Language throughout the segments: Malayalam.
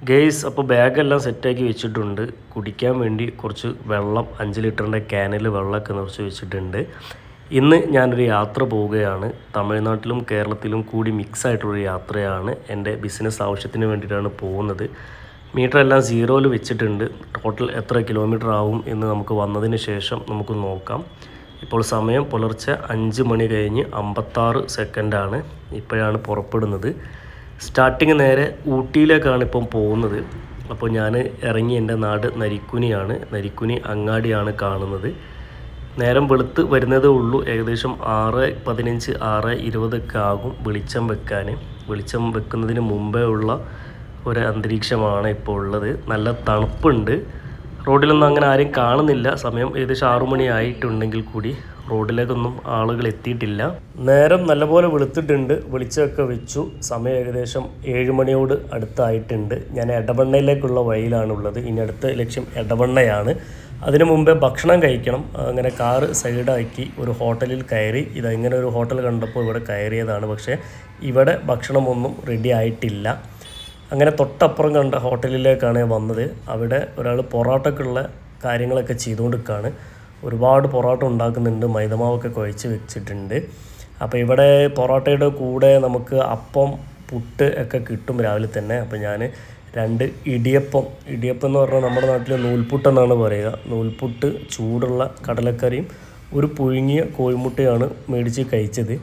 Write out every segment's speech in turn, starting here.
ഗെയ്സ് അപ്പോൾ ബാഗെല്ലാം സെറ്റാക്കി വെച്ചിട്ടുണ്ട്. കുടിക്കാൻ വേണ്ടി കുറച്ച് വെള്ളം 5 ലിറ്ററിൻ്റെ ക്യാനിൽ വെള്ളമൊക്കെ നിറച്ച് വെച്ചിട്ടുണ്ട്. ഇന്ന് ഞാനൊരു യാത്ര പോവുകയാണ്. തമിഴ്നാട്ടിലും കേരളത്തിലും കൂടി മിക്സ് ആയിട്ടുള്ളൊരു യാത്രയാണ്. എൻ്റെ ബിസിനസ് ആവശ്യത്തിന് വേണ്ടിയിട്ടാണ് പോകുന്നത്. മീറ്ററെല്ലാം സീറോയിൽ വെച്ചിട്ടുണ്ട്. ടോട്ടൽ എത്ര കിലോമീറ്റർ ആവും എന്ന് നമുക്ക് വന്നതിന് ശേഷം നമുക്ക് നോക്കാം. ഇപ്പോൾ സമയം പുലർച്ചെ 5 മണി കഴിഞ്ഞ് 56 സെക്കൻഡാണ്. ഇപ്പോഴാണ് പുറപ്പെടുന്നത്. സ്റ്റാർട്ടിങ് നേരെ ഊട്ടിയിലേക്കാണ് ഇപ്പം പോകുന്നത്. അപ്പോൾ ഞാൻ ഇറങ്ങി എൻ്റെ നാട് നരിക്കുനിയാണ്. നരിക്കുനി അങ്ങാടിയാണ് കാണുന്നത്. നേരം വെളുത്ത് വരുന്നതേ ഉള്ളൂ. ഏകദേശം 6:15 6:20 ആകും വെളിച്ചം വെക്കാൻ. വെളിച്ചം വെക്കുന്നതിന് മുമ്പേ ഉള്ള ഒരു അന്തരീക്ഷമാണ് ഇപ്പോൾ ഉള്ളത്. നല്ല തണുപ്പുണ്ട്. റോഡിലൊന്നും അങ്ങനെ ആരും കാണുന്നില്ല. സമയം ഏകദേശം 6 മണി ആയിട്ടുണ്ടെങ്കിൽ കൂടി റോഡിലേക്കൊന്നും ആളുകൾ എത്തിയിട്ടില്ല. നേരം നല്ലപോലെ വെളുത്തിട്ടുണ്ട്. വെളിച്ചമൊക്കെ വെച്ചു. സമയം ഏകദേശം 7 മണിയോട് അടുത്തായിട്ടുണ്ട്. ഞാൻ എടവണ്ണയിലേക്കുള്ള വഴിയിലാണുള്ളത്. ഇനി അടുത്ത ലക്ഷ്യം എടവണ്ണയാണ്. അതിനു മുമ്പേ ഭക്ഷണം കഴിക്കണം. അങ്ങനെ കാറ് സൈഡാക്കി ഒരു ഹോട്ടലിൽ കയറി. ഇങ്ങനെ ഒരു ഹോട്ടൽ കണ്ടപ്പോൾ ഇവിടെ കയറിയതാണ്. പക്ഷേ ഇവിടെ ഭക്ഷണമൊന്നും റെഡി ആയിട്ടില്ല. അങ്ങനെ തൊട്ടപ്പുറം കണ്ട ഹോട്ടലിലേക്കാണ് വന്നത്. അവിടെ ഒരാൾ പൊറോട്ടക്കുള്ള കാര്യങ്ങളൊക്കെ ചെയ്തുകൊണ്ടിരിക്കുകയാണ്. ഒരുപാട് പൊറോട്ട ഉണ്ടാക്കുന്നുണ്ട്. മൈദമാവൊക്കെ കുഴച്ച് വെച്ചിട്ടുണ്ട്. അപ്പോൾ ഇവിടെ പൊറോട്ടയുടെ കൂടെ നമുക്ക് അപ്പം, പുട്ട് ഒക്കെ കിട്ടും രാവിലെ തന്നെ. അപ്പോൾ ഞാൻ 2 ഇടിയപ്പം എന്ന് പറഞ്ഞാൽ നമ്മുടെ നാട്ടിൽ നൂൽപുട്ടെന്നാണ് പറയുക. നൂൽപുട്ട്, ചൂടുള്ള കടലക്കറിയും ഒരു പുഴുങ്ങിയ കോഴിമുട്ടയാണ് മേടിച്ച് കഴിച്ചത്.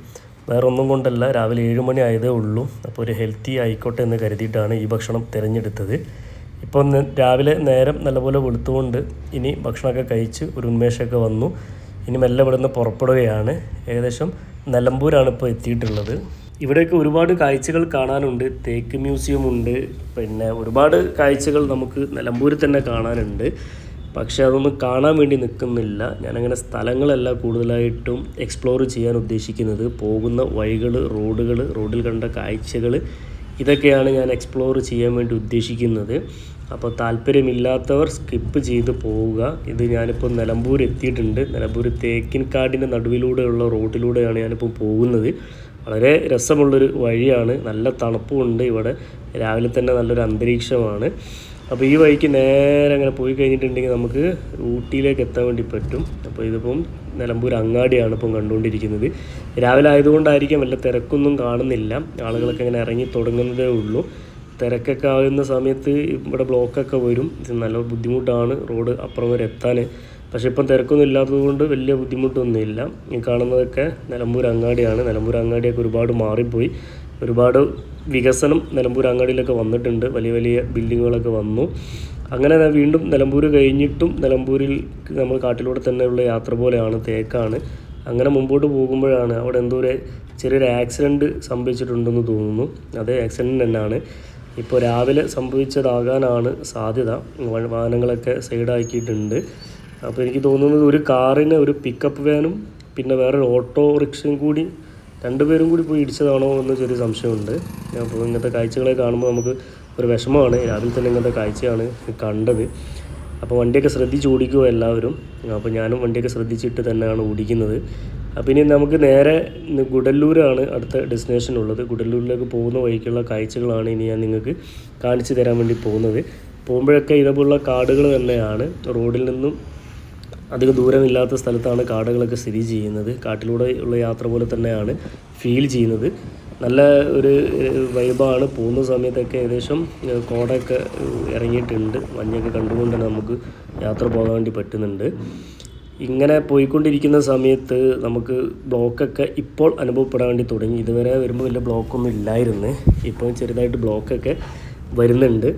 വേറെ ഒന്നും കൊണ്ടല്ല, രാവിലെ 7 മണി ആയതേ ഉള്ളൂ. അപ്പോൾ ഒരു ഹെൽത്തി ആയിക്കോട്ടെ എന്ന് കരുതിയിട്ടാണ് ഈ ഭക്ഷണം തിരഞ്ഞെടുത്തത്. ഇപ്പോൾ രാവിലെ നേരം നല്ലപോലെ വെളുത്തുകൊണ്ട് ഇനി ഭക്ഷണമൊക്കെ കഴിച്ച് ഒരു ഉന്മേഷമൊക്കെ വന്നു. ഇനി മെല്ലെ ഇവിടുന്ന് പുറപ്പെടുകയാണ്. ഏകദേശം നിലമ്പൂരാണ് ഇപ്പോൾ എത്തിയിട്ടുള്ളത്. ഇവിടെയൊക്കെ ഒരുപാട് കാഴ്ചകൾ കാണാനുണ്ട്. തേക്ക് മ്യൂസിയം ഉണ്ട്. പിന്നെ ഒരുപാട് കാഴ്ചകൾ നമുക്ക് നിലമ്പൂരിൽ തന്നെ കാണാനുണ്ട്. പക്ഷേ അതൊന്നും കാണാൻ വേണ്ടി നിൽക്കുന്നില്ല. ഞാനങ്ങനെ സ്ഥലങ്ങളല്ല കൂടുതലായിട്ടും എക്സ്പ്ലോർ ചെയ്യാൻ ഉദ്ദേശിക്കുന്നത്. പോകുന്ന വഴികൾ, റോഡിൽ കണ്ട കാഴ്ചകൾ, ഇതൊക്കെയാണ് ഞാൻ എക്സ്പ്ലോർ ചെയ്യാൻ വേണ്ടി ഉദ്ദേശിക്കുന്നത്. അപ്പോൾ താല്പര്യമില്ലാത്തവർ സ്കിപ്പ് ചെയ്ത് പോവുക. ഇത് ഞാനിപ്പോൾ നിലമ്പൂർ എത്തിയിട്ടുണ്ട്. നിലമ്പൂർ തേക്കിൻകാടിൻ്റെ നടുവിലൂടെയുള്ള റോഡിലൂടെയാണ് ഞാനിപ്പോൾ പോകുന്നത്. വളരെ രസമുള്ളൊരു വഴിയാണ്. നല്ല തണുപ്പുമുണ്ട് ഇവിടെ. രാവിലെ തന്നെ നല്ലൊരു അന്തരീക്ഷമാണ്. അപ്പോൾ ഈ വഴിക്ക് നേരെ അങ്ങനെ പോയി കഴിഞ്ഞിട്ടുണ്ടെങ്കിൽ നമുക്ക് ഊട്ടിയിലേക്ക് എത്താൻ വേണ്ടി പറ്റും. അപ്പോൾ ഇതിപ്പം നിലമ്പൂർ അങ്ങാടിയാണ് ഇപ്പം കണ്ടുകൊണ്ടിരിക്കുന്നത്. രാവിലെ ആയതുകൊണ്ടായിരിക്കും വല്ല തിരക്കൊന്നും കാണുന്നില്ല. ആളുകളൊക്കെ ഇങ്ങനെ ഇറങ്ങി തുടങ്ങുന്നതേ ഉള്ളൂ. തിരക്കൊക്കെ ആകുന്ന സമയത്ത് ഇവിടെ ബ്ലോക്കൊക്കെ വരും. നല്ല ബുദ്ധിമുട്ടാണ് റോഡ് അപ്പുറം വരെ എത്താൻ. പക്ഷേ ഇപ്പം തിരക്കൊന്നും ഇല്ലാത്തതുകൊണ്ട് വലിയ ബുദ്ധിമുട്ടൊന്നുമില്ല. ഈ കാണുന്നതൊക്കെ നിലമ്പൂർ അങ്ങാടിയാണ്. നിലമ്പൂർ അങ്ങാടിയൊക്കെ ഒരുപാട് മാറിപ്പോയി. ഒരുപാട് വികസനം നിലമ്പൂർ അങ്ങാടിയിലൊക്കെ വന്നിട്ടുണ്ട്. വലിയ വലിയ ബിൽഡിങ്ങുകളൊക്കെ വന്നു. അങ്ങനെ വീണ്ടും നിലമ്പൂർ കഴിഞ്ഞിട്ടും നിലമ്പൂരിൽ നമ്മൾ കാട്ടിലൂടെ തന്നെയുള്ള യാത്ര പോലെയാണ്. തേക്കാണ്. അങ്ങനെ മുമ്പോട്ട് പോകുമ്പോഴാണ് അവിടെ എന്തോ ഒരു ചെറിയൊരു ആക്സിഡൻറ്റ് സംഭവിച്ചിട്ടുണ്ടെന്ന് തോന്നുന്നു. അതേ ആക്സിഡൻറ്റ് തന്നെയാണ്. ഇപ്പോൾ രാവിലെ സംഭവിച്ചതാകാനാണ് സാധ്യത. വാഹനങ്ങളൊക്കെ സൈഡാക്കിയിട്ടുണ്ട്. അപ്പോൾ എനിക്ക് തോന്നുന്നത് ഒരു കാറിന്, ഒരു പിക്കപ്പ് വാനും പിന്നെ വേറൊരു ഓട്ടോറിക്ഷയും കൂടി, 2 പേരും കൂടി പോയി ഇടിച്ചതാണോ എന്ന് ചെറിയ സംശയമുണ്ട്. അപ്പോൾ ഇങ്ങനത്തെ കാഴ്ചകളെ കാണുമ്പോൾ നമുക്ക് ഒരു വിഷമമാണ്. രാവിലെ തന്നെ ഇങ്ങനത്തെ കാഴ്ചയാണ് കണ്ടത്. അപ്പോൾ വണ്ടിയൊക്കെ ശ്രദ്ധിച്ച് ഓടിക്കുക എല്ലാവരും. അപ്പോൾ ഞാനും വണ്ടിയൊക്കെ ശ്രദ്ധിച്ചിട്ട് തന്നെയാണ് ഓടിക്കുന്നത്. അപ്പോൾ ഇനി നമുക്ക് നേരെ ഗുഡല്ലൂരാണ് അടുത്ത ഡെസ്റ്റിനേഷൻ ഉള്ളത്. ഗുഡല്ലൂരിലേക്ക് പോകുന്ന വഴിക്കുള്ള കാഴ്ചകളാണ് ഇനി ഞാൻ നിങ്ങൾക്ക് കാണിച്ചു തരാൻ വേണ്ടി പോകുന്നത്. പോകുമ്പോഴൊക്കെ ഇതേപോലുള്ള കാടുകൾ തന്നെയാണ്. റോഡിൽ നിന്നും അധികം ദൂരമില്ലാത്ത സ്ഥലത്താണ് കാടുകളൊക്കെ സ്ഥിതി ചെയ്യുന്നത്. കാട്ടിലൂടെ ഉള്ള യാത്ര പോലെ തന്നെയാണ് ഫീൽ ചെയ്യുന്നത്. നല്ല ഒരു വൈബാണ്. പോകുന്ന സമയത്തൊക്കെ ഏകദേശം കോടയൊക്കെ ഇറങ്ങിയിട്ടുണ്ട്. മഞ്ഞൊക്കെ കണ്ടുകൊണ്ട് തന്നെ നമുക്ക് യാത്ര പോകാൻ വേണ്ടി പറ്റുന്നുണ്ട്. ഇങ്ങനെ പോയിക്കൊണ്ടിരിക്കുന്ന സമയത്ത് നമുക്ക് ബ്ലോക്കൊക്കെ ഇപ്പോൾ അനുഭവപ്പെടാൻ വേണ്ടി തുടങ്ങി. ഇതുവരെ വരുമ്പോൾ വലിയ ബ്ലോക്കൊന്നും ഇല്ലായിരുന്നു. ഇപ്പോൾ ചെറുതായിട്ട് ബ്ലോക്കൊക്കെ വരുന്നുണ്ട്.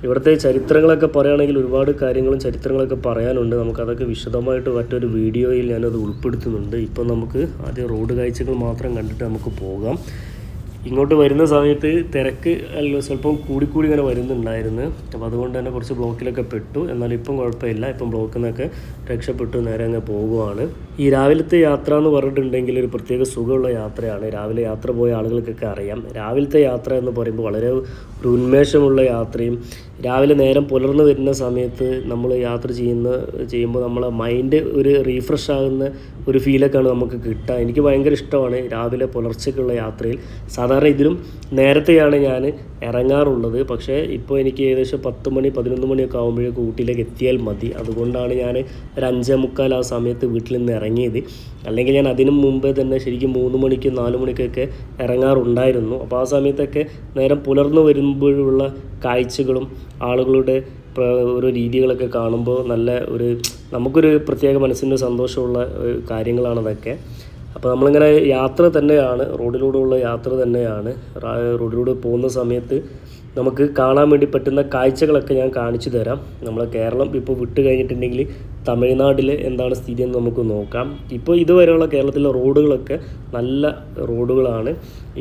ഇവിടുത്തെ ചരിത്രങ്ങളൊക്കെ പറയുകയാണെങ്കിൽ ഒരുപാട് കാര്യങ്ങളും ചരിത്രങ്ങളൊക്കെ പറയാനുണ്ട്. നമുക്കതൊക്കെ വിശദമായിട്ട് മറ്റൊരു വീഡിയോയിൽ ഞാനത് ഉൾപ്പെടുത്തുന്നുണ്ട്. ഇപ്പം നമുക്ക് ആദ്യം റോഡ് കാഴ്ചകൾ മാത്രം കണ്ടിട്ട് നമുക്ക് പോകാം. ഇങ്ങോട്ട് വരുന്ന സമയത്ത് തിരക്ക് സ്വല്പം കൂടിക്കൂടി ഇങ്ങനെ വരുന്നുണ്ടായിരുന്നു. അപ്പോൾ അതുകൊണ്ട് തന്നെ കുറച്ച് ബ്ലോക്കിലൊക്കെ പെട്ടു. എന്നാൽ ഇപ്പം കുഴപ്പമില്ല. ഇപ്പം ബ്ലോക്കിൽ നിന്നൊക്കെ രക്ഷപ്പെട്ടു നേരെ അങ്ങ് പോകുവാണ്. ഈ രാവിലത്തെ യാത്ര എന്ന് പറഞ്ഞിട്ടുണ്ടെങ്കിൽ ഒരു പ്രത്യേക സുഖമുള്ള യാത്രയാണ്. രാവിലെ യാത്ര പോയ ആളുകൾക്കൊക്കെ അറിയാം. രാവിലത്തെ യാത്ര എന്ന് പറയുമ്പോൾ വളരെ ഒരു ഉന്മേഷമുള്ള യാത്രയും രാവിലെ നേരം പുലർന്നു വരുന്ന സമയത്ത് നമ്മൾ യാത്ര ചെയ്യുമ്പോൾ നമ്മളെ മൈൻഡ് ഒരു റീഫ്രഷ് ആകുന്ന ഒരു ഫീലൊക്കെയാണ് നമുക്ക് കിട്ടുക. എനിക്ക് ഭയങ്കര ഇഷ്ടമാണ് രാവിലെ പുലർച്ചയ്ക്കുള്ള യാത്രയിൽ. സാധാരണ സാധാരണ ഇതിലും നേരത്തെയാണ് ഞാൻ ഇറങ്ങാറുള്ളത്. പക്ഷേ ഇപ്പോൾ എനിക്ക് ഏകദേശം 10 മണി 11 മണിയൊക്കെ ആകുമ്പോഴേക്കും ഊട്ടിയിലേക്ക് എത്തിയാൽ മതി. അതുകൊണ്ടാണ് ഞാൻ ഒരു 5:45 ആ സമയത്ത് വീട്ടിൽ നിന്ന് ഇറങ്ങിയത്. അല്ലെങ്കിൽ ഞാൻ അതിനു മുമ്പേ തന്നെ ശരിക്കും 3 മണിക്ക് 4 മണിക്കൊക്കെ ഇറങ്ങാറുണ്ടായിരുന്നു. അപ്പോൾ ആ സമയത്തൊക്കെ നേരം പുലർന്നു വരുമ്പോഴുള്ള കാഴ്ചകളും ആളുകളുടെ ഓരോ രീതികളൊക്കെ കാണുമ്പോൾ നല്ല നമുക്കൊരു പ്രത്യേക മനസ്സിന് സന്തോഷമുള്ള കാര്യങ്ങളാണതൊക്കെ. അപ്പോൾ നമ്മളിങ്ങനെ യാത്ര തന്നെയാണ്, റോഡിലൂടെയുള്ള യാത്ര തന്നെയാണ്. റോഡിലൂടെ പോകുന്ന സമയത്ത് നമുക്ക് കാണാൻ വേണ്ടി പറ്റുന്ന കാഴ്ചകളൊക്കെ ഞാൻ കാണിച്ചു തരാം. നമ്മളെ കേരളം ഇപ്പോൾ വിട്ട് കഴിഞ്ഞിട്ടുണ്ടെങ്കിൽ തമിഴ്നാട്ടിൽ എന്താണ് സ്ഥിതി എന്ന് നമുക്ക് നോക്കാം. ഇപ്പോൾ ഇതുവരെയുള്ള കേരളത്തിലെ റോഡുകളൊക്കെ നല്ല റോഡുകളാണ്.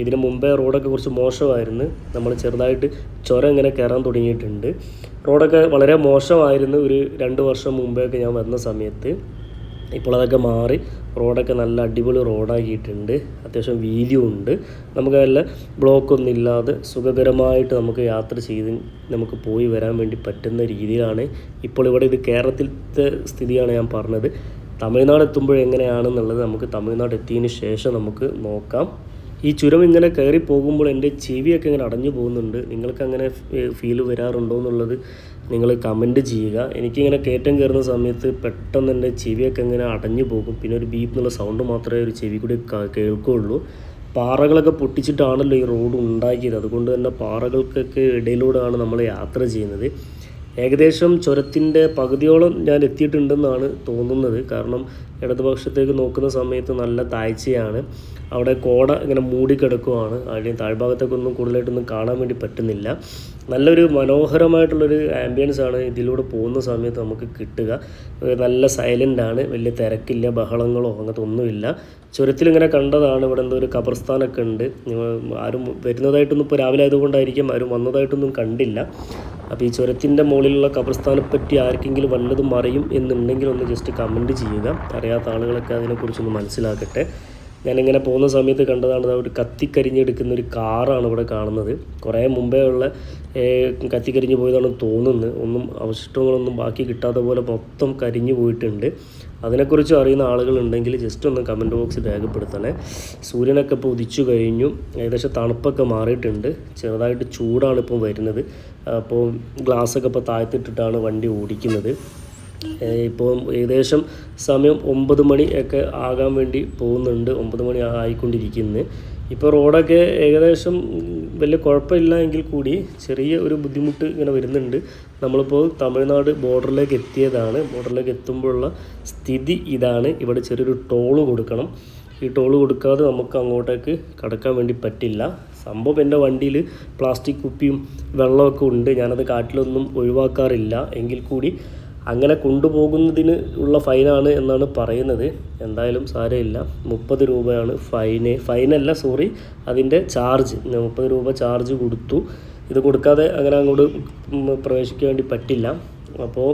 ഇതിന് മുമ്പേ റോഡൊക്കെ കുറച്ച് മോശമായിരുന്നു. നമ്മൾ ചെറുതായിട്ട് ചുരം ഇങ്ങനെ കയറാൻ തുടങ്ങിയിട്ടുണ്ട്. റോഡൊക്കെ വളരെ മോശമായിരുന്നു ഒരു 2 വർഷം മുമ്പേയൊക്കെ ഞാൻ വന്ന സമയത്ത്. ഇപ്പോൾ അതൊക്കെ മാറി റോഡൊക്കെ നല്ല അടിപൊളി റോഡാക്കിയിട്ടുണ്ട്. അത്യാവശ്യം വീതിയും ഉണ്ട്. നമുക്ക് നല്ല ബ്ലോക്കൊന്നും ഇല്ലാതെ സുഖകരമായിട്ട് നമുക്ക് യാത്ര ചെയ്ത് നമുക്ക് പോയി വരാൻ വേണ്ടി പറ്റുന്ന രീതിയിലാണ് ഇപ്പോൾ ഇവിടെ. ഇത് കേരളത്തിലത്തെ സ്ഥിതിയാണ് ഞാൻ പറഞ്ഞത്. തമിഴ്നാട് എത്തുമ്പോഴെങ്ങനെയാണെന്നുള്ളത് നമുക്ക് തമിഴ്നാട് എത്തിയതിന് ശേഷം നമുക്ക് നോക്കാം. ഈ ചുരം ഇങ്ങനെ കയറി പോകുമ്പോൾ എൻ്റെ ചെവിയൊക്കെ ഇങ്ങനെ അടഞ്ഞു പോകുന്നുണ്ട്. നിങ്ങൾക്ക് അങ്ങനെ ഫീൽ വരാറുണ്ടോ എന്നുള്ളത് നിങ്ങൾ കമൻറ്റ് ചെയ്യുക. എനിക്കിങ്ങനെ കയറ്റം കയറുന്ന സമയത്ത് പെട്ടെന്ന് എൻ്റെ ചെവിയൊക്കെ ഇങ്ങനെ അടഞ്ഞു പോകും. പിന്നെ ഒരു ബീപ്പ് എന്നുള്ള സൗണ്ട് മാത്രമേ ഒരു ചെവി കൂടി കേൾക്കുകയുള്ളൂ. പാറകളൊക്കെ പൊട്ടിച്ചിട്ടാണല്ലോ ഈ റോഡ് ഉണ്ടാക്കിയത്. അതുകൊണ്ട് തന്നെ പാറകൾക്കൊക്കെ ഇടയിലൂടെയാണ് നമ്മൾ യാത്ര ചെയ്യുന്നത്. ഏകദേശം ചുരത്തിൻ്റെ പകുതിയോളം ഞാൻ എത്തിയിട്ടുണ്ടെന്നാണ് തോന്നുന്നത്. കാരണം ഇടതുപക്ഷത്തേക്ക് നോക്കുന്ന സമയത്ത് നല്ല താഴ്ചയാണ്. അവിടെ കോട ഇങ്ങനെ മൂടിക്കിടക്കുവാണ്. അതിന് താഴ്ഭാഗത്തേക്കൊന്നും കൂടുതലായിട്ടൊന്നും കാണാൻ വേണ്ടി പറ്റുന്നില്ല. നല്ലൊരു മനോഹരമായിട്ടുള്ളൊരു ആംബിയൻസ് ആണ് ഇതിലൂടെ പോകുന്ന സമയത്ത് നമുക്ക് കിട്ടുക. നല്ല സൈലൻ്റാണ്, വലിയ തിരക്കില്ല, ബഹളങ്ങളോ അങ്ങനത്തെ ഒന്നുമില്ല. ചുരത്തിലിങ്ങനെ കണ്ടതാണ് ഇവിടെ എന്തോ ഒരു ഖബർസ്ഥാനൊക്കെ ഉണ്ട്. ആരും വരുന്നതായിട്ടൊന്നും ഇപ്പോൾ രാവിലെ ആയതുകൊണ്ടായിരിക്കും ആരും വന്നതായിട്ടൊന്നും കണ്ടില്ല. അപ്പോൾ ഈ ചുരത്തിൻ്റെ മുകളിലുള്ള ഖബർസ്ഥാനെപ്പറ്റി ആർക്കെങ്കിലും വല്ലതും അറിയും എന്നുണ്ടെങ്കിൽ ഒന്ന് ജസ്റ്റ് കമൻറ്റ് ചെയ്യുക. അറിയാത്ത ആളുകളൊക്കെ അതിനെക്കുറിച്ചൊന്ന് മനസ്സിലാക്കട്ടെ. ഞാനിങ്ങനെ പോകുന്ന സമയത്ത് കണ്ടതാണ് ഒരു കത്തിക്കരിഞ്ഞെടുക്കുന്ന ഒരു കാറാണ് ഇവിടെ കാണുന്നത്. കുറേ മുമ്പേ ഉള്ള കത്തിക്കരിഞ്ഞ് പോയതാണെന്ന് തോന്നുന്നത്. ഒന്നും അവശിഷ്ടങ്ങളൊന്നും ബാക്കി കിട്ടാത്ത പോലെ മൊത്തം കരിഞ്ഞു പോയിട്ടുണ്ട്. അതിനെക്കുറിച്ച് അറിയുന്ന ആളുകളുണ്ടെങ്കിൽ ജസ്റ്റ് ഒന്ന് കമൻറ്റ് ബോക്സിൽ രേഖപ്പെടുത്തണേ. സൂര്യനൊക്കെ ഇപ്പോൾ ഉദിച്ചു കഴിഞ്ഞു. ഏകദേശം തണുപ്പൊക്കെ മാറിയിട്ടുണ്ട്. ചെറുതായിട്ട് ചൂടാണ് ഇപ്പോൾ വരുന്നത്. അപ്പോൾ ഗ്ലാസ്സൊക്കെ ഇപ്പോൾ താഴ്ത്തിട്ടിട്ടാണ് വണ്ടി ഓടിക്കുന്നത്. ഇപ്പോൾ ഏകദേശം സമയം 9 മണി ഒക്കെ ആകാൻ വേണ്ടി പോകുന്നുണ്ട്. 9 മണി ആയിക്കൊണ്ടിരിക്കുന്നു. ഇപ്പോൾ റോഡൊക്കെ ഏകദേശം വലിയ കുഴപ്പമില്ല എങ്കിൽ കൂടി ചെറിയ ഒരു ബുദ്ധിമുട്ട് ഇങ്ങനെ വരുന്നുണ്ട്. നമ്മളിപ്പോൾ തമിഴ്നാട് ബോർഡറിലേക്ക് എത്തിയതാണ്. ബോർഡറിലേക്ക് എത്തുമ്പോഴുള്ള സ്ഥിതി ഇതാണ്. ഇവിടെ ചെറിയൊരു ടോള് കൊടുക്കണം. ഈ ടോള് കൊടുക്കാതെ നമുക്ക് അങ്ങോട്ടേക്ക് കടക്കാൻ വേണ്ടി പറ്റില്ല. സംഭവം എൻ്റെ വണ്ടിയിൽ പ്ലാസ്റ്റിക് കുപ്പിയും വെള്ളമൊക്കെ ഉണ്ട്. ഞാനത് കാട്ടിലൊന്നും ഒഴിവാക്കാറില്ല. എങ്കിൽ കൂടി അങ്ങനെ കൊണ്ടുപോകുന്നതിന് ഉള്ള ഫൈനാണ് എന്നാണ് പറയുന്നത്. എന്തായാലും സാരമില്ല. 30 രൂപയാണ് ഫൈനല്ല അതിൻ്റെ ചാർജ്. 30 രൂപ ചാർജ് കൊടുത്തു. ഇത് കൊടുക്കാതെ അങ്ങനെ അങ്ങോട്ട് പ്രവേശിക്കാൻ വേണ്ടി പറ്റില്ല. അപ്പോൾ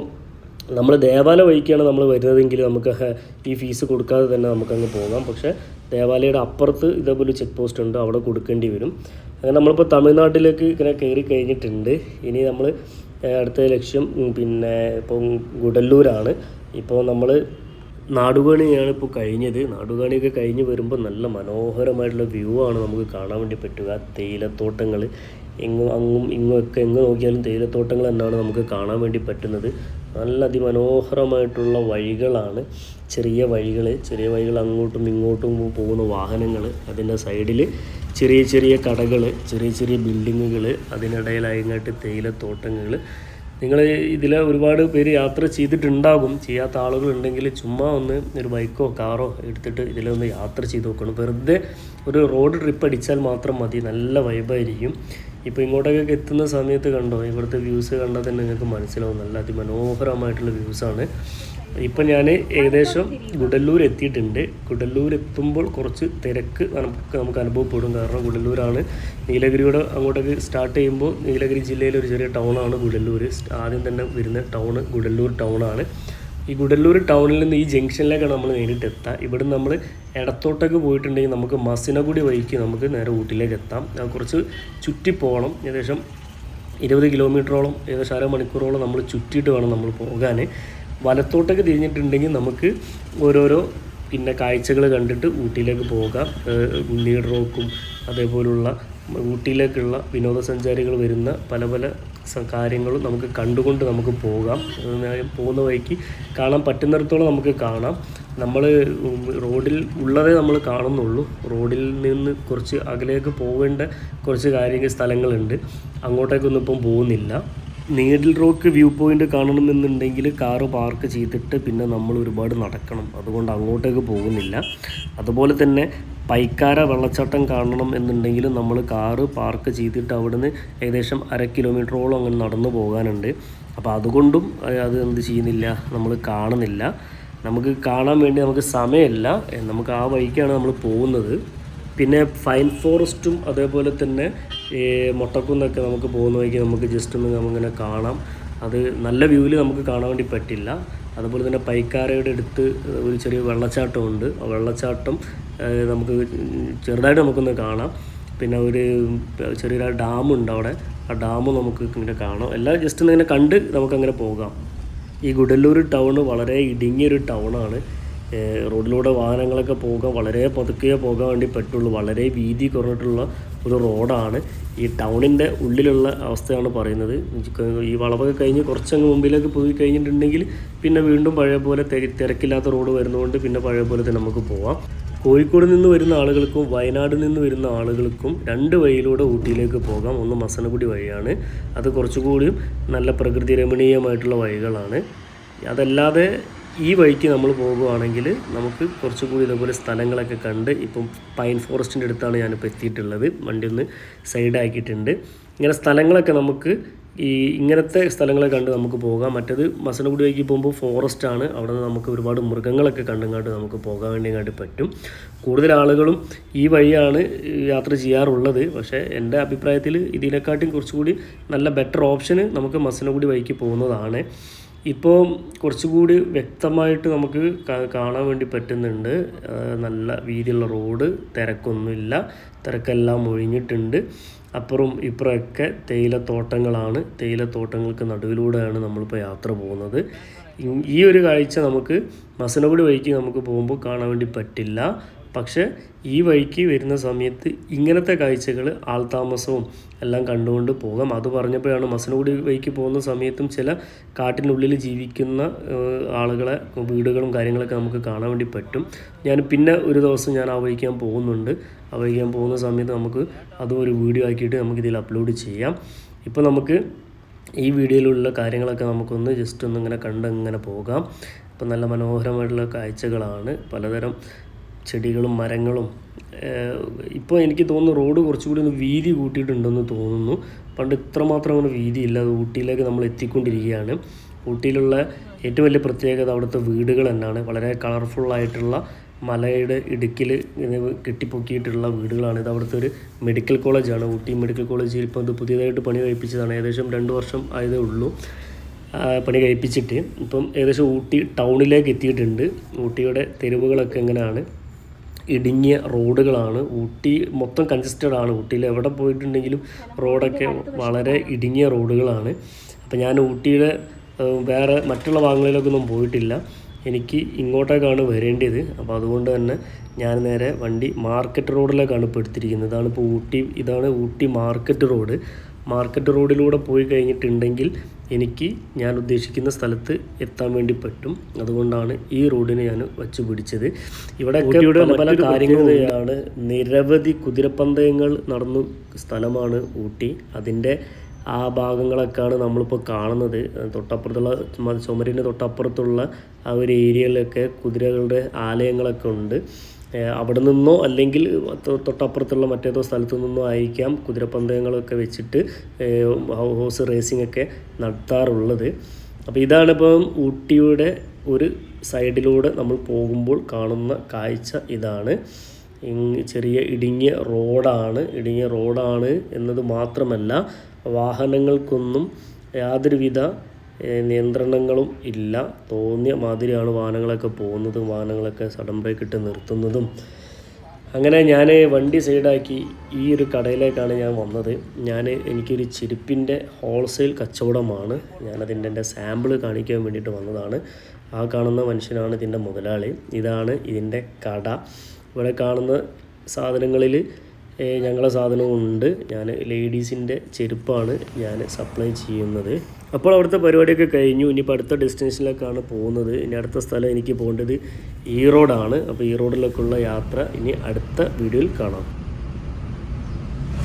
നമ്മൾ ദേവാലയ വഴിക്കാണ് നമ്മൾ വരുന്നതെങ്കിൽ നമുക്ക് ഈ ഫീസ് കൊടുക്കാതെ തന്നെ നമുക്കങ്ങ് പോകാം. പക്ഷേ ദേവാലയയുടെ അപ്പുറത്ത് ഇതേപോലെ ചെക്ക് പോസ്റ്റ് ഉണ്ട്, അവിടെ കൊടുക്കേണ്ടി വരും. അങ്ങനെ നമ്മളിപ്പോൾ തമിഴ്നാട്ടിലേക്ക് ഇങ്ങനെ കയറി കഴിഞ്ഞിട്ടുണ്ട്. ഇനി നമ്മൾ അടുത്ത ലക്ഷ്യം ഇപ്പോൾ ഗുഡല്ലൂരാണ്. ഇപ്പോൾ നമ്മൾ നാടുകാണിയാണ് ഇപ്പോൾ കഴിഞ്ഞത്. നാടുകാണിയൊക്കെ കഴിഞ്ഞ് വരുമ്പോൾ നല്ല മനോഹരമായിട്ടുള്ള വ്യൂ ആണ് നമുക്ക് കാണാൻ വേണ്ടി പറ്റുക. തേയിലത്തോട്ടങ്ങൾ ഇങ്ങുമൊക്കെ എങ്ങ് നോക്കിയാലും തേയിലത്തോട്ടങ്ങൾ തന്നെയാണ് നമുക്ക് കാണാൻ വേണ്ടി പറ്റുന്നത്. നല്ല അതിമനോഹരമായിട്ടുള്ള വഴികളാണ്, ചെറിയ വഴികൾ അങ്ങോട്ടും ഇങ്ങോട്ടും പോകുന്ന വാഹനങ്ങൾ, അതിൻ്റെ സൈഡിൽ ചെറിയ ചെറിയ കടകൾ, ചെറിയ ബിൽഡിങ്ങുകൾ, അതിനിടയിലായിട്ട് തേയിലത്തോട്ടങ്ങൾ. നിങ്ങൾ ഇതിൽ ഒരുപാട് പേര് യാത്ര ചെയ്തിട്ടുണ്ടാകും. ചെയ്യാത്ത ആളുകളുണ്ടെങ്കിൽ ചുമ്മാ ഒന്ന് ഒരു ബൈക്കോ കാറോ എടുത്തിട്ട് ഇതിലൊന്ന് യാത്ര ചെയ്ത് നോക്കണം. വെറുതെ ഒരു റോഡ് ട്രിപ്പ് അടിച്ചാൽ മാത്രം മതി, നല്ല വൈബായിരിക്കും. ഇപ്പോൾ ഇങ്ങോട്ടൊക്കെ എത്തുന്ന സമയത്ത് കണ്ടോ, ഇവിടുത്തെ വ്യൂസ് കണ്ടാൽ തന്നെ നിങ്ങൾക്ക് മനസ്സിലാവും. നല്ല അതിമനോഹരമായിട്ടുള്ള വ്യൂസാണ്. ഇപ്പം ഞാൻ ഏകദേശം ഗുഡല്ലൂർ എത്തിയിട്ടുണ്ട്. ഗുഡല്ലൂർ എത്തുമ്പോൾ കുറച്ച് തിരക്ക് നമുക്ക് അനുഭവപ്പെടും. കാരണം ഗുഡല്ലൂരാണ് നീലഗിരിയുടെ അങ്ങോട്ടേക്ക് സ്റ്റാർട്ട് ചെയ്യുമ്പോൾ നീലഗിരി ജില്ലയിലെ ഒരു ചെറിയ ടൗണാണ് ഗുഡല്ലൂർ. ആദ്യം തന്നെ വരുന്ന ടൗൺ ഗുഡല്ലൂർ ടൗണാണ്. ഈ ഗുഡല്ലൂർ ടൗണിൽ നിന്ന് ഈ ജംഗ്ഷനിലേക്കാണ് നമ്മൾ നേരിട്ട് എത്തുക. ഇവിടെ നമ്മൾ ഇടത്തോട്ടേക്ക് പോയിട്ടുണ്ടെങ്കിൽ നമുക്ക് മസിനഗുഡി വഴിക്ക് നമുക്ക് നേരെ ഊട്ടിയിലേക്ക് എത്താം. കുറച്ച് ചുറ്റിപ്പോകണം. ഏകദേശം 20 കിലോമീറ്ററോളം, ഏകദേശം അരമണിക്കൂറോളം നമ്മൾ ചുറ്റിയിട്ട് വേണം നമ്മൾ പോകാൻ. വലത്തോട്ടൊക്കെ തിരിഞ്ഞിട്ടുണ്ടെങ്കിൽ നമുക്ക് ഓരോരോ കാഴ്ചകൾ കണ്ടിട്ട് ഊട്ടിയിലേക്ക് പോകാം. നീഡ് റോക്കും അതേപോലുള്ള ഊട്ടിയിലേക്കുള്ള വിനോദസഞ്ചാരികൾ വരുന്ന പല പല കാര്യങ്ങളും നമുക്ക് കണ്ടുകൊണ്ട് നമുക്ക് പോകാം. പോകുന്ന വഴിക്ക് കാണാൻ പറ്റുന്നിടത്തോളം നമുക്ക് കാണാം. നമ്മൾ റോഡിൽ ഉള്ളതേ നമ്മൾ കാണുന്നുള്ളൂ. റോഡിൽ നിന്ന് കുറച്ച് അകലേക്ക് പോകേണ്ട കുറച്ച് സ്ഥലങ്ങളുണ്ട്. അങ്ങോട്ടേക്കൊന്നും ഇപ്പം പോകുന്നില്ല. നീഡിൽ റോക്ക് വ്യൂ പോയിൻ്റ് കാണണമെന്നുണ്ടെങ്കിൽ കാറ് പാർക്ക് ചെയ്തിട്ട് പിന്നെ നമ്മൾ ഒരുപാട് നടക്കണം. അതുകൊണ്ട് അങ്ങോട്ടേക്ക് പോകുന്നില്ല. അതുപോലെ തന്നെ പൈക്കാര വെള്ളച്ചാട്ടം കാണണം എന്നുണ്ടെങ്കിൽ നമ്മൾ കാറ് പാർക്ക് ചെയ്തിട്ട് അവിടുന്ന് ഏകദേശം 1/2 കിലോമീറ്ററോളം അങ്ങനെ നടന്നു പോകാനുണ്ട്. അപ്പോൾ അതുകൊണ്ടും അത് എന്ത് ചെയ്യുന്നില്ല, നമ്മൾ കാണുന്നില്ല. നമുക്ക് കാണാൻ വേണ്ടി നമുക്ക് സമയമില്ല. നമുക്ക് ആ വഴിക്കാണ് നമ്മൾ പോകുന്നത്. പിന്നെ ഫൈൻ ഫോറസ്റ്റും അതേപോലെ തന്നെ മൊട്ടക്കുന്നൊക്കെ നമുക്ക് പോകുന്ന വഴിക്ക് നമുക്ക് ജസ്റ്റ് ഒന്ന് നമ്മളിങ്ങനെ കാണാം. അത് നല്ല വ്യൂവിൽ നമുക്ക് കാണാൻ വേണ്ടി പറ്റില്ല. അതുപോലെ തന്നെ പൈക്കാരയുടെ അടുത്ത് ഒരു ചെറിയ വെള്ളച്ചാട്ടമുണ്ട്. ആ വെള്ളച്ചാട്ടം നമുക്ക് ചെറുതായിട്ട് നമുക്കൊന്ന് കാണാം. പിന്നെ ഒരു ചെറിയൊരു ഡാമുണ്ട് അവിടെ. ആ ഡാം നമുക്ക് ഇങ്ങനെ കാണാം. എല്ലാം ജസ്റ്റ് ഇങ്ങനെ കണ്ട് നമുക്കങ്ങനെ പോകാം. ഈ ഗുഡല്ലൂർ ടൗൺ വളരെ ഇടുങ്ങിയൊരു ടൗണാണ്. റോഡിലൂടെ വാഹനങ്ങളൊക്കെ പോകാൻ വളരെ പതുക്കെ പോകാൻ വേണ്ടി പറ്റുള്ളൂ. വളരെ വീതി കുറഞ്ഞിട്ടുള്ള ഒരു റോഡാണ്. ഈ ടൗണിൻ്റെ ഉള്ളിലുള്ള അവസ്ഥയാണ് പറയുന്നത്. ഈ വളവൊക്കെ കഴിഞ്ഞ് കുറച്ചങ്ങ് മുമ്പിലേക്ക് പോയി കഴിഞ്ഞിട്ടുണ്ടെങ്കിൽ പിന്നെ വീണ്ടും പഴയ പോലെ തിരക്കില്ലാത്ത റോഡ് വരുന്നതുകൊണ്ട് പിന്നെ പഴയ പോലെ തന്നെ നമുക്ക് പോവാം. കോഴിക്കോട് നിന്ന് വരുന്ന ആളുകൾക്കും വയനാട് നിന്ന് വരുന്ന ആളുകൾക്കും 2 വഴിയിലൂടെ ഊട്ടിയിലേക്ക് പോകാം. ഒന്ന് മസനഗുഡി വഴിയാണ്. അത് കുറച്ചുകൂടി നല്ല പ്രകൃതി രമണീയമായിട്ടുള്ള വഴികളാണ്. അതല്ലാതെ ഈ വഴിക്ക് നമ്മൾ പോകുകയാണെങ്കിൽ നമുക്ക് കുറച്ചുകൂടി ഇതേപോലെ സ്ഥലങ്ങളൊക്കെ കണ്ട്, ഇപ്പം പൈൻ ഫോറസ്റ്റിൻ്റെ അടുത്താണ് ഞാനിപ്പോൾ എത്തിയിട്ടുള്ളത്. വണ്ടി ഒന്ന് സൈഡാക്കിയിട്ടുണ്ട്. ഇങ്ങനെ സ്ഥലങ്ങളൊക്കെ നമുക്ക് ഇങ്ങനത്തെ സ്ഥലങ്ങളെ കണ്ട് നമുക്ക് പോകാം. മറ്റേത് മസനഗുഡി വഴിക്ക് പോകുമ്പോൾ ഫോറസ്റ്റാണ്. അവിടെ നിന്ന് നമുക്ക് ഒരുപാട് മൃഗങ്ങളൊക്കെ കണ്ടുങ്ങാണ്ട് നമുക്ക് പോകാൻ വേണ്ടി പറ്റും. കൂടുതൽ ആളുകളും ഈ വഴിയാണ് യാത്ര ചെയ്യാറുള്ളത്. പക്ഷേ എൻ്റെ അഭിപ്രായത്തിൽ ഇതിനെക്കാട്ടും കുറച്ചുകൂടി നല്ല ബെറ്റർ ഓപ്ഷന് നമുക്ക് മസനഗുഡി വഴിക്ക് പോകുന്നതാണ്. ഇപ്പോൾ കുറച്ചുകൂടി വ്യക്തമായിട്ട് നമുക്ക് കാണാൻ വേണ്ടി പറ്റുന്നുണ്ട്. നല്ല വീതിയുള്ള റോഡ്, തിരക്കൊന്നുമില്ല, തിരക്കെല്ലാം ഒഴിഞ്ഞിട്ടുണ്ട്. അപ്പുറം ഇപ്പുറമൊക്കെ തേയിലത്തോട്ടങ്ങളാണ്. തേയിലത്തോട്ടങ്ങൾക്ക് നടുവിലൂടെയാണ് നമ്മളിപ്പോൾ യാത്ര പോകുന്നത്. ഈ ഒരു കാഴ്ച നമുക്ക് മസനഗുഡി വഴിക്ക് നമുക്ക് പോകുമ്പോൾ കാണാൻ വേണ്ടി പറ്റില്ല. പക്ഷേ ഈ വഴിക്ക് വരുന്ന സമയത്ത് ഇങ്ങനത്തെ കാഴ്ചകൾ, ആൾതാമസവും എല്ലാം കണ്ടുകൊണ്ട് പോകാം. അത് പറഞ്ഞപ്പോഴാണ് മസനഗുഡി വഴിക്ക് പോകുന്ന സമയത്തും ചില കാട്ടിനുള്ളിൽ ജീവിക്കുന്ന ആളുകളെ വീടുകളും കാര്യങ്ങളൊക്കെ നമുക്ക് കാണാൻ വേണ്ടി പറ്റും. ഞാൻ പിന്നെ ഒരു ദിവസം ഞാൻ ആ വഴിക്കാൻ പോകുന്നുണ്ട്. ആ വഴിക്കാൻ പോകുന്ന സമയത്ത് നമുക്ക് അതും ഒരു വീഡിയോ ആക്കിയിട്ട് നമുക്കിതിൽ അപ്ലോഡ് ചെയ്യാം. ഇപ്പോൾ നമുക്ക് ഈ വീഡിയോയിലുള്ള കാര്യങ്ങളൊക്കെ നമുക്കൊന്ന് ജസ്റ്റ് ഒന്നിങ്ങനെ കണ്ടങ്ങനെ പോകാം. ഇപ്പം നല്ല മനോഹരമായിട്ടുള്ള കാഴ്ചകളാണ്. പലതരം ചെടികളും മരങ്ങളും. ഇപ്പോൾ എനിക്ക് തോന്നുന്നു റോഡ് കുറച്ചുകൂടി ഒന്ന് വീതി കൂട്ടിയിട്ടുണ്ടെന്ന് തോന്നുന്നു. പണ്ട് ഇത്രമാത്രം അങ്ങനെ വീതിയില്ല. അത് ഊട്ടിയിലേക്ക് നമ്മൾ എത്തിക്കൊണ്ടിരിക്കുകയാണ്. ഊട്ടിയിലുള്ള ഏറ്റവും വലിയ പ്രത്യേകത അവിടുത്തെ വീടുകൾ തന്നെയാണ്. വളരെ കളർഫുള്ളായിട്ടുള്ള മലയുടെ ഇടുക്കിൽ കെട്ടിപ്പൊക്കിയിട്ടുള്ള വീടുകളാണ്. ഇത് അവിടുത്തെ ഒരു മെഡിക്കൽ കോളേജാണ്. ഊട്ടി മെഡിക്കൽ കോളേജ് ഇപ്പോൾ ഇത് പുതിയതായിട്ട് പണി കഴിപ്പിച്ചതാണ്. ഏകദേശം 2 വർഷം ആയതേ ഉള്ളൂ പണി കഴിപ്പിച്ചിട്ട്. ഇപ്പം ഏകദേശം ഊട്ടി ടൗണിലേക്ക് എത്തിയിട്ടുണ്ട്. ഊട്ടിയുടെ തെരുവുകളൊക്കെ എങ്ങനെയാണ്, ഇടുങ്ങിയ റോഡുകളാണ്. ഊട്ടി മൊത്തം കൺജസ്റ്റഡ് ആണ്. ഊട്ടിയിൽ എവിടെ പോയിട്ടുണ്ടെങ്കിലും റോഡൊക്കെ വളരെ ഇടുങ്ങിയ റോഡുകളാണ്. അപ്പോൾ ഞാൻ ഊട്ടിയുടെ വേറെ മറ്റുള്ള ഭാഗങ്ങളിലേക്കൊന്നും പോയിട്ടില്ല. എനിക്ക് ഇങ്ങോട്ടേക്കാണ് വരേണ്ടത്. അപ്പോൾ അതുകൊണ്ട് തന്നെ ഞാൻ നേരെ വണ്ടി മാർക്കറ്റ് റോഡിലേക്കാണ് ഇപ്പോൾ എടുത്തിരിക്കുന്നത്. ഇതാണ് ഊട്ടി മാർക്കറ്റ് റോഡ്. മാർക്കറ്റ് റോഡിലൂടെ പോയി കഴിഞ്ഞിട്ടുണ്ടെങ്കിൽ എനിക്ക് ഞാൻ ഉദ്ദേശിക്കുന്ന സ്ഥലത്ത് എത്താൻ വേണ്ടി പറ്റും. അതുകൊണ്ടാണ് ഈ റോഡിനെ ഞാൻ വച്ച് പിടിച്ചത്. ഇവിടെ പല കാര്യങ്ങളാണ്. നിരവധി കുതിരപ്പന്തയങ്ങൾ നടന്ന സ്ഥലമാണ് ഊട്ടി. അതിൻ്റെ ആ ഭാഗങ്ങളൊക്കെയാണ് നമ്മളിപ്പോൾ കാണുന്നത്. തൊട്ടപ്പുറത്തുള്ള ചുമരിൻ്റെ തൊട്ടപ്പുറത്തുള്ള ആ ഒരു ഏരിയയിലൊക്കെ കുതിരകളുടെ ആലയങ്ങളൊക്കെ ഉണ്ട്. അവിടെ നിന്നോ അല്ലെങ്കിൽ തൊട്ടപ്പുറത്തുള്ള മറ്റേതോ സ്ഥലത്തു നിന്നോ ആയിരിക്കാം കുതിരപ്പന്തയങ്ങളൊക്കെ വെച്ചിട്ട് ഹോഴ്സ് റേസിംഗ് ഒക്കെ നടത്താറുള്ളത്. അപ്പോൾ ഇതാണിപ്പം ഊട്ടിയുടെ ഒരു സൈഡിലൂടെ നമ്മൾ പോകുമ്പോൾ കാണുന്ന കാഴ്ച ഇതാണ്. ചെറിയ ഇടുങ്ങിയ റോഡാണ് എന്നത് മാത്രമല്ല, വാഹനങ്ങൾക്കൊന്നും യാതൊരുവിധ നിയന്ത്രണങ്ങളും ഇല്ല. തോന്നിയ മാതിരിയാണ് വാഹനങ്ങളൊക്കെ പോകുന്നത്. വാഹനങ്ങളൊക്കെ സഡൻ ബ്രേക്ക് ഇട്ട് നിർത്തുന്നതും. അങ്ങനെ ഞാൻ വണ്ടി സൈഡാക്കി ഈ ഒരു കടയിലേക്കാണ് ഞാൻ വന്നത്. എനിക്കൊരു ചെരുപ്പിൻ്റെ ഹോൾസെയിൽ കച്ചവടമാണ്. എൻ്റെ സാമ്പിൾ കാണിക്കാൻ വേണ്ടിയിട്ട് വന്നതാണ്. ആ കാണുന്ന മനുഷ്യനാണ് ഇതിൻ്റെ മുതലാളി. ഇതാണ് ഇതിൻ്റെ കട. ഇവിടെ കാണുന്ന സാധനങ്ങളിൽ ഞങ്ങളെ സാധനവും ഉണ്ട്. ഞാൻ ലേഡീസിൻ്റെ ചെരുപ്പാണ് ഞാൻ സപ്ലൈ ചെയ്യുന്നത്. അപ്പോൾ അവിടുത്തെ പരിപാടിയൊക്കെ കഴിഞ്ഞു. ഇനിയിപ്പോൾ അടുത്ത ഡെസ്റ്റിനേഷനിലേക്കാണ് പോകുന്നത്. ഇനി അടുത്ത സ്ഥലം എനിക്ക് പോകേണ്ടത് ഈറോഡാണ്. അപ്പോൾ ഈറോഡിലേക്കുള്ള യാത്ര ഇനി അടുത്ത വീഡിയോയിൽ കാണാം.